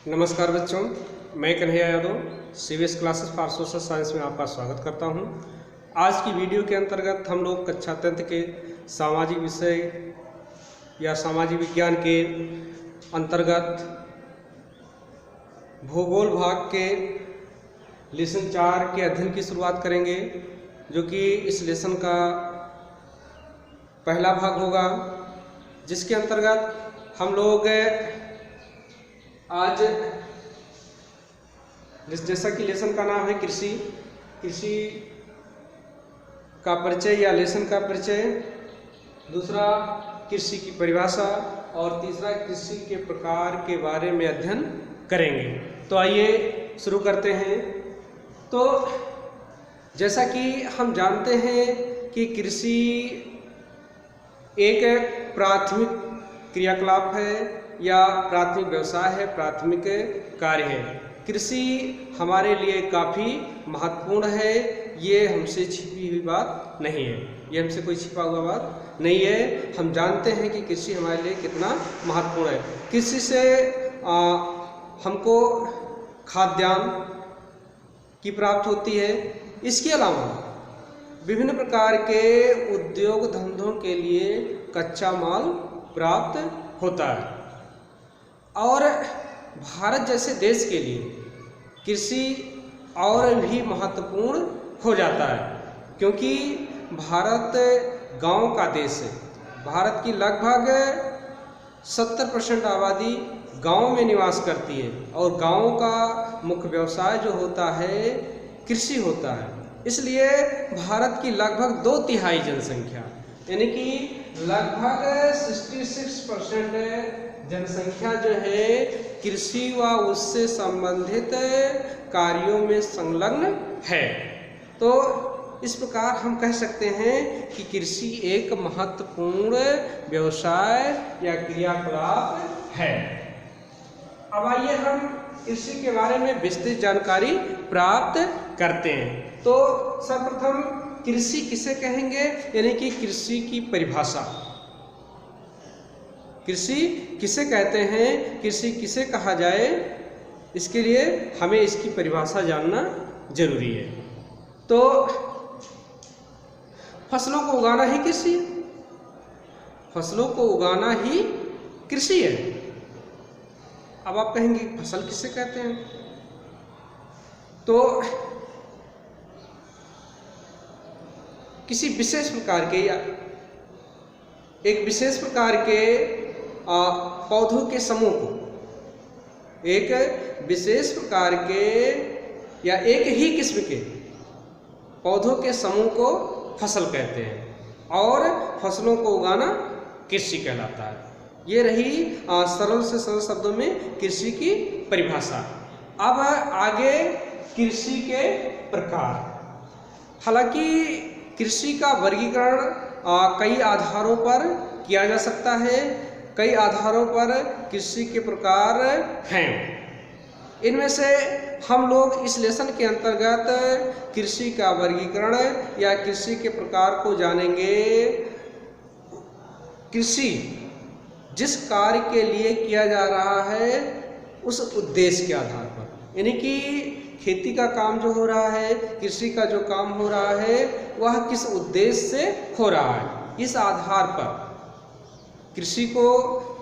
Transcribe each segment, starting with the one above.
नमस्कार बच्चों, मैं Kanhaiya Yadav CBS classes for social science में आपका स्वागत करता हूं। आज की वीडियो के अंतर्गत हम लोग कक्षा 10 के सामाजिक विषय या सामाजिक विज्ञान के अंतर्गत भूगोल भाग के लेसन 4 के अध्ययन की शुरुआत करेंगे, जो कि इस लेसन का पहला भाग होगा, जिसके अंतर्गत हम लोग आज जैसा कि लेसन का नाम है कृषि का परिचय या लेसन का परिचय, दूसरा कृषि की परिभाषा और तीसरा कृषि के प्रकार के बारे में अध्ययन करेंगे। तो आइए शुरू करते हैं। तो जैसा कि हम जानते हैं कि कृषि एक प्राथमिक क्रियाकलाप है या प्राथमिक व्यवसाय है, प्राथमिक कार्य है। कृषि हमारे लिए काफ़ी महत्वपूर्ण है, ये हमसे छिपी हुई बात नहीं है, ये हमसे कोई छिपा हुआ बात नहीं है। हम जानते हैं कि कृषि हमारे लिए कितना महत्वपूर्ण है। कृषि से हमको खाद्यान्न की प्राप्त होती है। इसके अलावा विभिन्न प्रकार के उद्योग धंधों के लिए कच्चा माल प्राप्त होता है। और भारत जैसे देश के लिए कृषि और भी महत्वपूर्ण हो जाता है, क्योंकि भारत गांव का देश है। भारत की लगभग 70% आबादी गांव में निवास करती है और गांव का मुख्य व्यवसाय जो होता है कृषि होता है। इसलिए भारत की लगभग 2/3 जनसंख्या यानी कि लगभग 66% जनसंख्या जो है कृषि व उससे संबंधित कार्यों में संलग्न है। तो इस प्रकार हम कह सकते हैं कि कृषि एक महत्वपूर्ण व्यवसाय या क्रियाकलाप है। अब आइए हम कृषि के बारे में विस्तृत जानकारी प्राप्त करते हैं। तो सर्वप्रथम कृषि किसे कहेंगे, यानी कि कृषि की परिभाषा। कृषि किसे कहते हैं, कृषि किसे कहा जाए, इसके लिए हमें इसकी परिभाषा जानना जरूरी है। तो फसलों को उगाना ही कृषि है, फसलों को उगाना ही कृषि है। अब आप कहेंगे फसल किसे कहते हैं, तो किसी विशेष प्रकार के या एक विशेष प्रकार के पौधों के समूह को, एक विशेष प्रकार के या एक ही किस्म के पौधों के समूह को फसल कहते हैं और फसलों को उगाना कृषि कहलाता है। ये रही सरल से सरल शब्दों में कृषि की परिभाषा। अब आगे कृषि के प्रकार। हालांकि कृषि का वर्गीकरण कई आधारों पर किया जा सकता है, कई आधारों पर कृषि के प्रकार हैं। इनमें से हम लोग इस लेसन के अंतर्गत कृषि का वर्गीकरण या कृषि के प्रकार को जानेंगे। कृषि जिस कार्य के लिए किया जा रहा है उस उद्देश्य के आधार पर, यानी कि खेती का काम जो हो रहा है, कृषि का जो काम हो रहा है, वह किस उद्देश्य से हो रहा है, इस आधार पर कृषि को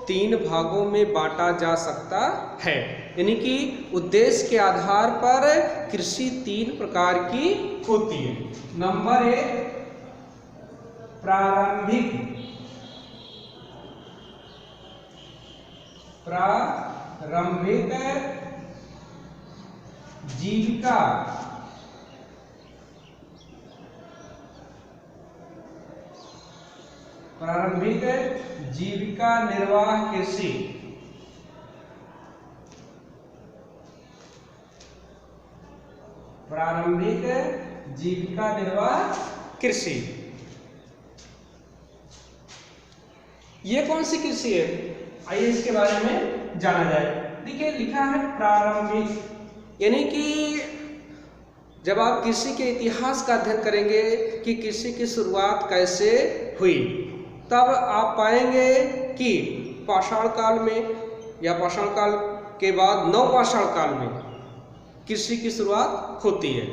3 भागों में बांटा जा सकता है। यानी कि उद्देश्य के आधार पर कृषि 3 प्रकार की होती है। नंबर 1 प्रारंभिक जीविका। प्रारंभिक जीविका निर्वाह कृषि। प्रारंभिक जीविका निर्वाह कृषि। ये कौन सी कृषि है, आइए इसके बारे में जाना जाए। देखिए लिखा है प्रारंभिक, यानी कि जब आप कृषि के इतिहास का अध्ययन करेंगे कि कृषि की शुरुआत कैसे हुई, तब आप पाएंगे कि पाषाण काल में या पाषाण काल के बाद नवपाषाण काल में कृषि की शुरुआत होती है।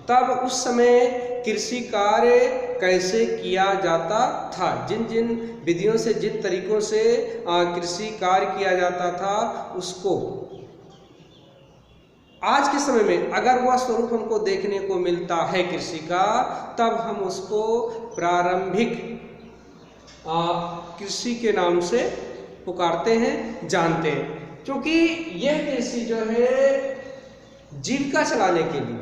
तब उस समय कृषि कार्य कैसे किया जाता था, जिन जिन विधियों से, जिन तरीकों से कृषि कार्य किया जाता था, उसको आज के समय में अगर वह स्वरूप हमको देखने को मिलता है कृषि का, तब हम उसको प्रारंभिक कृषि के नाम से पुकारते हैं, जानते हैं। क्योंकि यह कृषि जो है जीविका चलाने के लिए,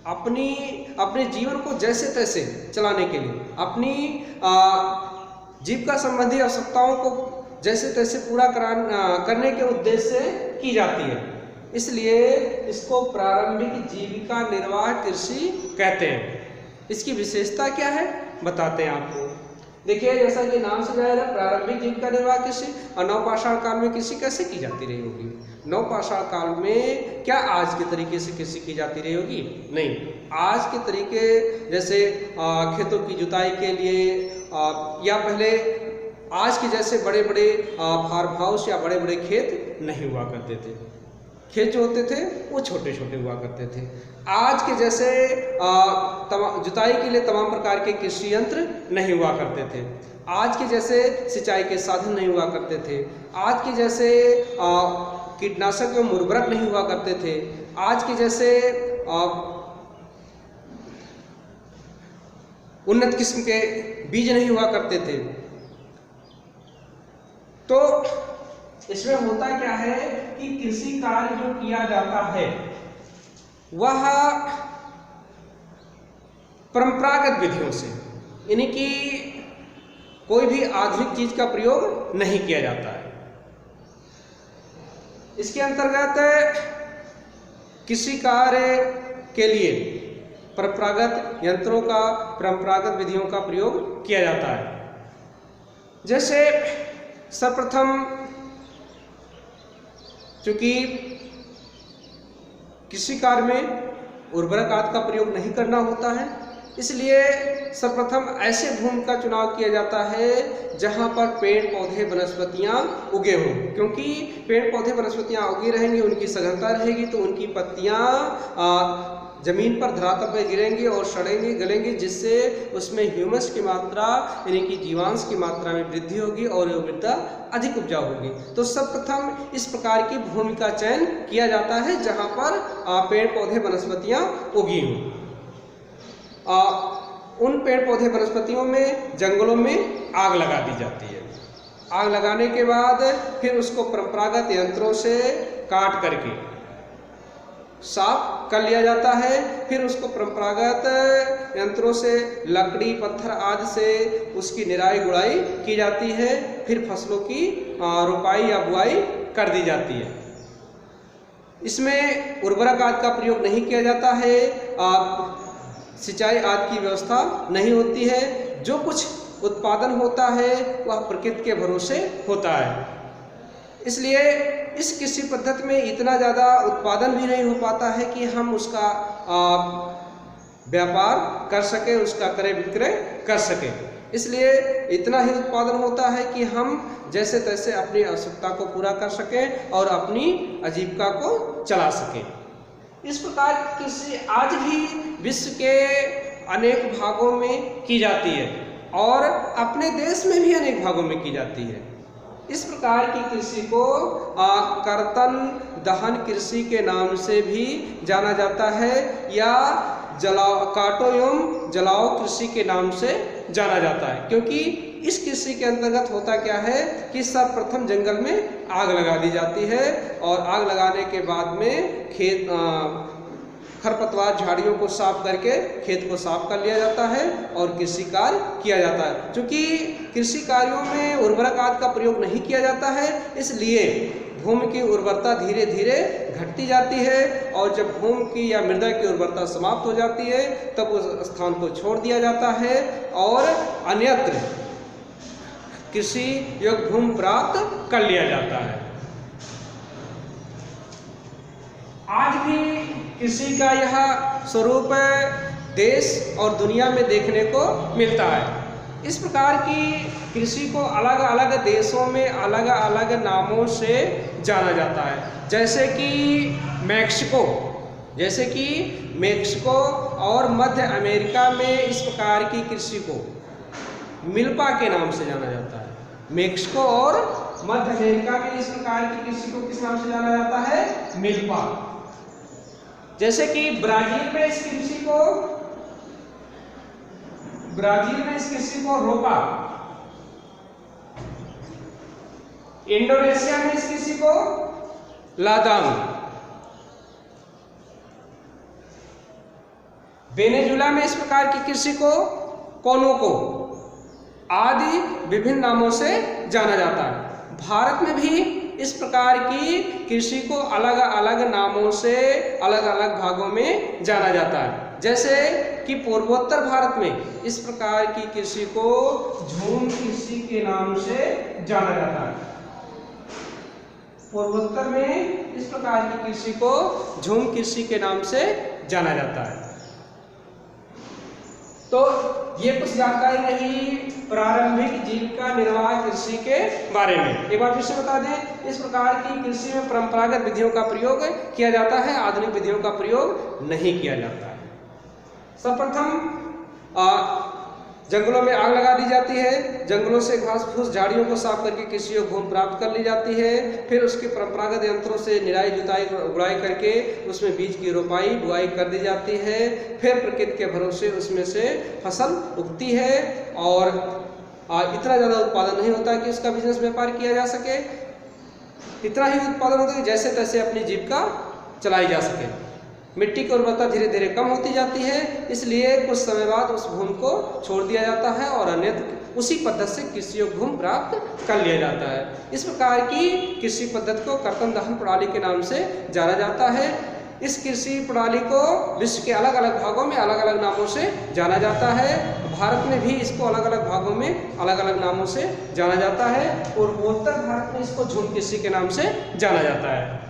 अपने जीवन को जैसे तैसे चलाने के लिए, अपनी जीविका संबंधी आवश्यकताओं को जैसे तैसे पूरा करने के उद्देश्य से की जाती है। इसलिए इसको प्रारंभिक जीविका निर्वाह कृषि कहते हैं। इसकी विशेषता क्या है बताते हैं आपको। देखिए, जैसा कि नाम से जाहिर है, प्रारंभिक जीविका निर्वाह कृषि। और नवपाषाण काल में कृषि कैसे की जाती रही होगी? नवपाषाण काल में क्या आज के तरीके से कृषि की जाती रही होगी? नहीं। आज के तरीके जैसे खेतों की जुताई के लिए या पहले आज के जैसे बड़े बड़े फार्म हाउस या बड़े बड़े खेत नहीं हुआ करते थे। खेत जो होते थे वो छोटे छोटे हुआ करते थे। आज के जैसे जुताई के लिए तमाम प्रकार के कृषि यंत्र नहीं हुआ करते थे। आज के जैसे सिंचाई के साधन नहीं हुआ करते थे। आज के जैसे कीटनाशक एवं उर्वरक नहीं हुआ करते थे। आज के जैसे उन्नत किस्म के बीज नहीं हुआ करते थे। तो इसमें होता क्या है कि कृषि कार्य जो किया जाता है वह परंपरागत विधियों से, यानी कि कोई भी आधुनिक चीज का प्रयोग नहीं किया जाता है। इसके अंतर्गत कृषि कार्य के लिए परंपरागत यंत्रों का, परंपरागत विधियों का प्रयोग किया जाता है। जैसे सर्वप्रथम, चूंकि कृषि कार्य में उर्वरक आदि का प्रयोग नहीं करना होता है, इसलिए सर्वप्रथम ऐसे भूमि का चुनाव किया जाता है जहां पर पेड़ पौधे वनस्पतियां उगे हों। क्योंकि पेड़ पौधे वनस्पतियां उगी रहेंगी, उनकी सघनता रहेगी, तो उनकी पत्तियां जमीन पर धरातल पर गिरेंगी और सड़ेंगी, गलेंगी, जिससे उसमें ह्यूमस की मात्रा यानी कि जीवांश की मात्रा में वृद्धि होगी और मृदा अधिक उपजाऊ होगी। तो सर्वप्रथम इस प्रकार की भूमि का चयन किया जाता है जहां पर पेड़ पौधे वनस्पतियां उगी हों। उन पेड़ पौधे वनस्पतियों में, जंगलों में आग लगा दी जाती है। आग लगाने के बाद फिर उसको परंपरागत यंत्रों से काट करके साफ कर लिया जाता है। फिर उसको परंपरागत यंत्रों से लकड़ी, पत्थर आदि से उसकी निराई गुड़ाई की जाती है। फिर फसलों की रोपाई या बुआई कर दी जाती है। इसमें उर्वरक आदि का प्रयोग नहीं किया जाता है, सिंचाई आदि की व्यवस्था नहीं होती है। जो कुछ उत्पादन होता है वह प्रकृति के भरोसे होता है। इसलिए इस कृषि पद्धति में इतना ज़्यादा उत्पादन भी नहीं हो पाता है कि हम उसका व्यापार कर सकें, उसका क्रय विक्रय कर सकें। इसलिए इतना ही उत्पादन होता है कि हम जैसे तैसे अपनी आवश्यकता को पूरा कर सकें और अपनी आजीविका को चला सकें। इस प्रकार कृषि आज भी विश्व के अनेक भागों में की जाती है और अपने देश में भी अनेक भागों में की जाती है। इस प्रकार की कृषि को कर्तन दहन कृषि के नाम से भी जाना जाता है या काटो एवं जलाओ कृषि के नाम से जाना जाता है। क्योंकि इस कृषि के अंतर्गत होता क्या है कि सर्वप्रथम जंगल में आग लगा दी जाती है और आग लगाने के बाद में खेत खरपतवार, झाड़ियों को साफ करके खेत को साफ कर लिया जाता है और कृषि कार्य किया जाता है। क्योंकि कृषि कार्यों में उर्वरक आदि का प्रयोग नहीं किया जाता है, इसलिए भूमि की उर्वरता धीरे धीरे घटती जाती है और जब भूमि की या मृदा की उर्वरता समाप्त हो जाती है तब उस स्थान को छोड़ दिया जाता है और अन्यत्र कृषि योग्य भूमि प्राप्त कर लिया जाता है। आज भी कृषि का यह स्वरूप देश और दुनिया में देखने को मिलता है। इस प्रकार की कृषि को अलग अलग देशों में अलग अलग नामों से जाना जाता है। जैसे कि मैक्सिको और मध्य अमेरिका में इस प्रकार की कृषि को मिल्पा के नाम से जाना जाता है। मैक्सिको और मध्य अमेरिका में इस प्रकार की कृषि को किस नाम से जाना जाता है? मिल्पा। जैसे कि ब्राजील में इस कृषि को रोपा, इंडोनेशिया में इस कृषि को लादांग, वेनेजुला में इस प्रकार की कृषि को कोनोको आदि विभिन्न नामों से जाना जाता है। भारत में भी इस प्रकार की कृषि को अलग अलग नामों से अलग अलग भागों में जाना जाता है। जैसे कि पूर्वोत्तर भारत में इस प्रकार की कृषि को झूम कृषि के नाम से जाना जाता है। पूर्वोत्तर में इस प्रकार की कृषि को झूम कृषि के नाम से जाना जाता है। तो ये कुछ जानकारी रही प्रारंभिक जीविका निर्वाह कृषि के बारे में। एक बार फिर से बता दें, इस प्रकार की कृषि में परंपरागत विधियों का प्रयोग किया जाता है, आधुनिक विधियों का प्रयोग नहीं किया जाता है। सर्वप्रथम जंगलों में आग लगा दी जाती है, जंगलों से घास फूस झाड़ियों को साफ करके कृषि योग्य भूमि प्राप्त कर ली जाती है। फिर उसके परंपरागत यंत्रों से निराई जुताई गुड़ाई करके उसमें बीज की रोपाई बुआई कर दी जाती है। फिर प्रकृति के भरोसे उसमें से फसल उगती है और इतना ज़्यादा उत्पादन नहीं होता कि उसका बिजनेस व्यापार किया जा सके। इतना ही उत्पादन होता है कि जैसे तैसे अपनी जीविका चलाई जा सके। मिट्टी की उर्वरता धीरे धीरे कम होती जाती है, इसलिए कुछ समय बाद उस भूमि को छोड़ दिया जाता है और अन्यथा उसी पद्धति से कृषि योग्य भूमि प्राप्त कर लिया जाता है। इस प्रकार की कृषि पद्धति को कर्तन दहन प्रणाली के नाम से जाना जाता है। इस कृषि प्रणाली को विश्व के अलग अलग भागों में अलग अलग नामों से जाना जाता है। भारत में भी इसको अलग अलग भागों में अलग अलग नामों से जाना जाता है और उत्तर भारत में इसको झूम कृषि के नाम से जाना जाता है।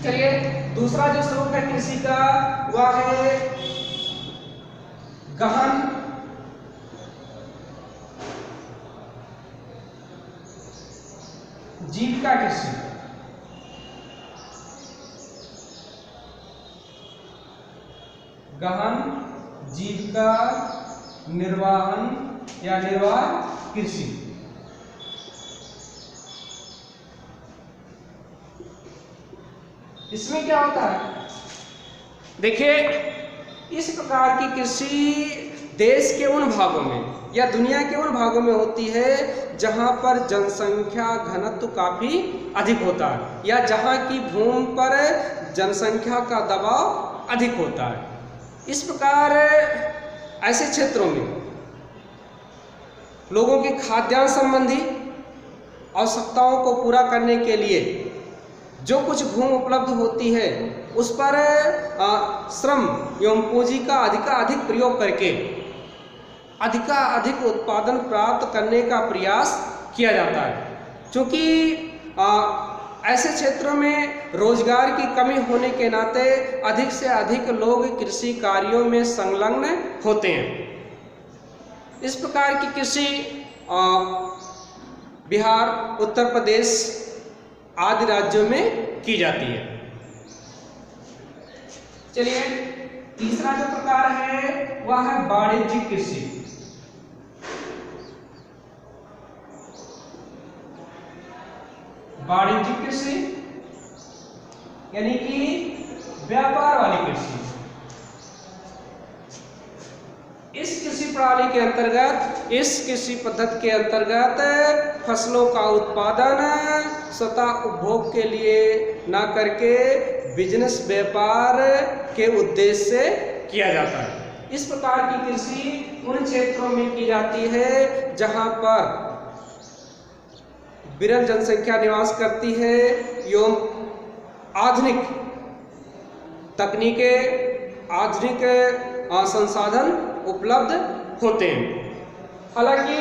चलिए, दूसरा जो स्वरूप है कृषि का वह है गहन जीविका कृषि। गहन जीविका निर्वाहन या निर्वाह कृषि। इसमें क्या होता है? देखिए, इस प्रकार की कृषि देश के उन भागों में या दुनिया के उन भागों में होती है जहां पर जनसंख्या घनत्व काफी अधिक होता है या जहां की भूमि पर जनसंख्या का दबाव अधिक होता है। इस प्रकार ऐसे क्षेत्रों में लोगों के खाद्यान्न संबंधी आवश्यकताओं को पूरा करने के लिए जो कुछ भूमि उपलब्ध होती है उस पर श्रम एवं पूंजी का अधिकाधिक प्रयोग करके अधिकाधिक उत्पादन प्राप्त करने का प्रयास किया जाता है। क्योंकि ऐसे क्षेत्रों में रोजगार की कमी होने के नाते अधिक से अधिक लोग कृषि कार्यों में संलग्न होते हैं। इस प्रकार की कृषि बिहार, उत्तर प्रदेश आदि राज्यों में की जाती है। चलिए, तीसरा जो प्रकार है वह है वाणिज्यिक कृषि। वाणिज्यिक कृषि यानी कि व्यापार वाली कृषि। इस कृषि प्रणाली के अंतर्गत, इस कृषि पद्धति के अंतर्गत फसलों का उत्पादन स्वतः उपभोग के लिए न करके बिजनेस व्यापार के उद्देश्य से किया जाता है। इस प्रकार की कृषि उन क्षेत्रों में की जाती है जहां पर विरल जनसंख्या निवास करती है एवं आधुनिक तकनीकें, आधुनिक संसाधन उपलब्ध होते हैं। हालांकि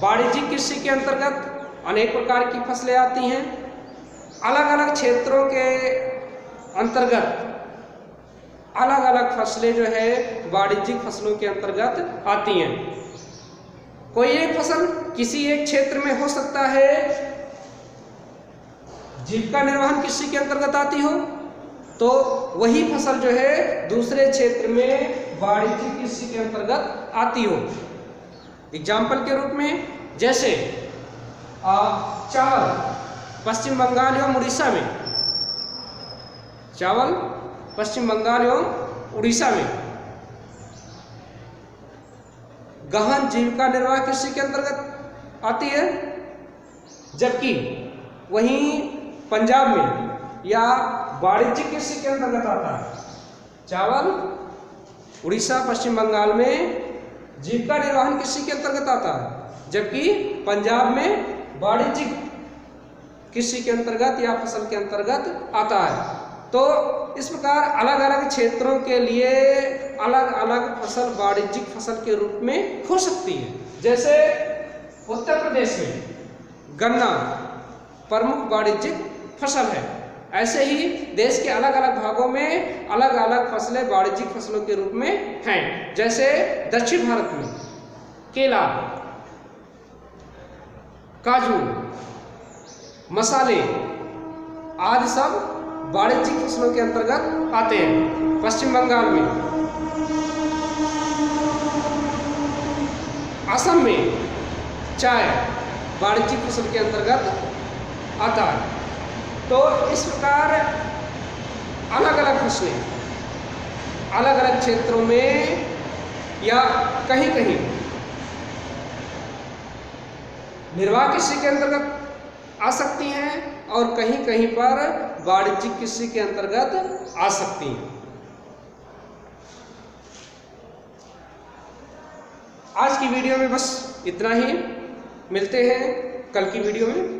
वाणिज्यिक कृषि के अंतर्गत अनेक प्रकार की फसलें आती हैं। अलग अलग क्षेत्रों के अंतर्गत अलग अलग फसलें जो है वाणिज्यिक फसलों के अंतर्गत आती हैं। कोई एक फसल किसी एक क्षेत्र में हो सकता है जीविका निर्वाहन कृषि के अंतर्गत आती हो, तो वही फसल जो है दूसरे क्षेत्र में वाणिज्यिक कृषि के अंतर्गत आती हो। एग्जाम्पल के रूप में जैसे चावल पश्चिम बंगाल एवं उड़ीसा में, चावल पश्चिम बंगाल एवं उड़ीसा में गहन जीविका निर्वाह कृषि के अंतर्गत आती है, जबकि वहीं पंजाब में या वाणिज्यिक कृषि के अंतर्गत आता है। चावल उड़ीसा पश्चिम बंगाल में जीविका निर्वाहन कृषि के अंतर्गत आता है, जबकि पंजाब में वाणिज्यिक कृषि के अंतर्गत या फसल के अंतर्गत आता है। तो इस प्रकार अलग अलग क्षेत्रों के लिए अलग अलग फसल वाणिज्यिक फसल के रूप में हो सकती है। जैसे उत्तर प्रदेश में गन्ना प्रमुख वाणिज्यिक फसल है, ऐसे ही देश के अलग अलग भागों में अलग अलग फसलें वाणिज्यिक फसलों के रूप में हैं। जैसे दक्षिण भारत में केला, काजू, मसाले आदि सब वाणिज्यिक फसलों के अंतर्गत आते हैं। पश्चिम बंगाल में, असम में चाय वाणिज्यिक फसल के अंतर्गत आता है। तो इस प्रकार अलग अलग फसलें अलग अलग क्षेत्रों में या कहीं कहीं निर्वाह कृषि के अंतर्गत आ सकती हैं और कहीं कहीं पर वाणिज्यिक कृषि के अंतर्गत आ सकती हैं। आज की वीडियो में बस इतना ही, मिलते हैं कल की वीडियो में।